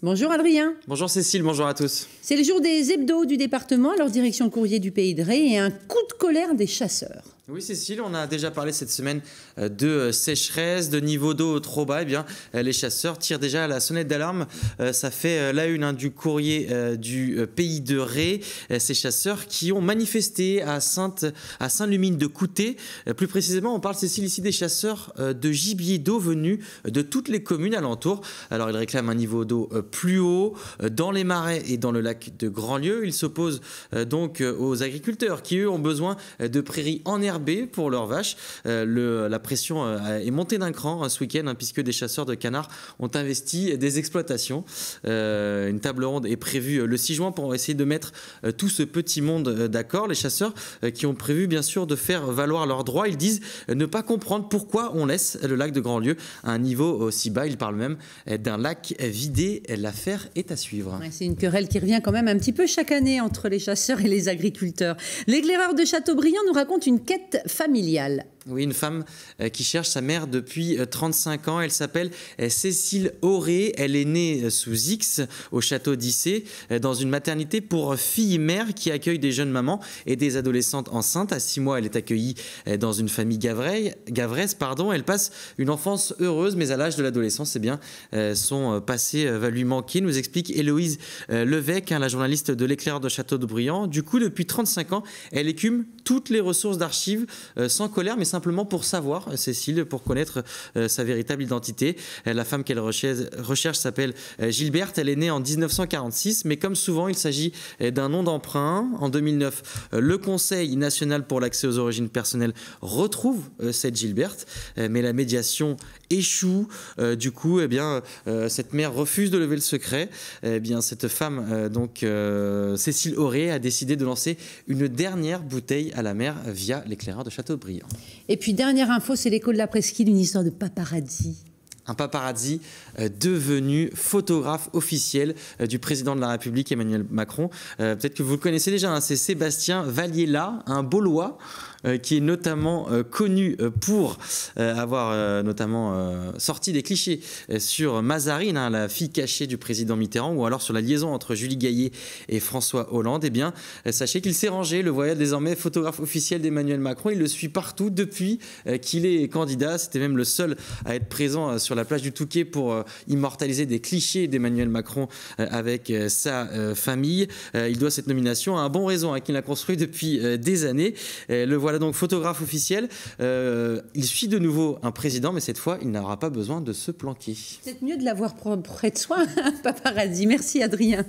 Bonjour Adrien. Bonjour Cécile, bonjour à tous. C'est le jour des hebdos du département, alors direction courrier du Pays de Ré et un coup de colère des chasseurs. Oui Cécile, on a déjà parlé cette semaine de sécheresse, de niveau d'eau trop bas. Eh bien, les chasseurs tirent déjà la sonnette d'alarme. Ça fait la une du courrier du Pays de Ré. Ces chasseurs qui ont manifesté à Saint-Lumine de Coutet. Plus précisément, on parle Cécile ici des chasseurs de gibier d'eau venus de toutes les communes alentours. Alors ils réclament un niveau d'eau plus haut dans les marais et dans le lac de Grandlieu. Ils s'opposent donc aux agriculteurs qui eux ont besoin de prairies enherbées pour leurs vaches. La pression est montée d'un cran ce week-end puisque des chasseurs de canards ont investi des exploitations. Une table ronde est prévue le 6 juin pour essayer de mettre tout ce petit monde d'accord. Les chasseurs qui ont prévu bien sûr de faire valoir leurs droits, ils disent ne pas comprendre pourquoi on laisse le lac de Grandlieu à un niveau aussi bas. Ils parlent même d'un lac vidé. L'affaire est à suivre. Ouais, c'est une querelle qui revient quand même un petit peu chaque année entre les chasseurs et les agriculteurs. L'éclaireur de Châteaubriand nous raconte une quête familiale. Oui, une femme qui cherche sa mère depuis 35 ans. Elle s'appelle Cécile Auré. Elle est née sous X au château d'Issé dans une maternité pour filles-mères qui accueille des jeunes mamans et des adolescentes enceintes. À 6 mois, elle est accueillie dans une famille gavresse. Elle passe une enfance heureuse, mais à l'âge de l'adolescence, son passé va lui manquer, nous explique Héloïse Levesque, la journaliste de l'éclaireur de Châteaubriand. Du coup, depuis 35 ans, elle écume toutes les ressources d'archives sans colère, mais simplement pour savoir, Cécile, pour connaître sa véritable identité. La femme qu'elle recherche s'appelle Gilberte. Elle est née en 1946, mais comme souvent, il s'agit d'un nom d'emprunt. En 2009, le Conseil national pour l'accès aux origines personnelles retrouve cette Gilberte, mais la médiation échoue. Du coup, cette mère refuse de lever le secret. Cette femme, Cécile Auré, a décidé de lancer une dernière bouteille à la mer via l'éclaireur de Châteaubriand. Et puis, dernière info, c'est l'écho de la presqu'île, une histoire de paparazzi. Un paparazzi devenu photographe officiel du président de la République Emmanuel Macron. Peut-être que vous le connaissez déjà, c'est Sébastien Valliella, un Baulois qui est notamment connu pour avoir sorti des clichés sur Mazarine, la fille cachée du président Mitterrand, ou alors sur la liaison entre Julie Gaillet et François Hollande. Sachez qu'il s'est rangé, le voilà désormais photographe officiel d'Emmanuel Macron. Il le suit partout depuis qu'il est candidat. C'était même le seul à être présent sur la plage du Touquet pour immortaliser des clichés d'Emmanuel Macron avec sa famille. Il doit cette nomination à un bon réseau qu'il a construit depuis des années. Le voilà donc photographe officiel. Il suit de nouveau un président, mais cette fois, il n'aura pas besoin de se planquer. C'est peut-être mieux de l'avoir près de soi, paparazzi. Merci Adrien.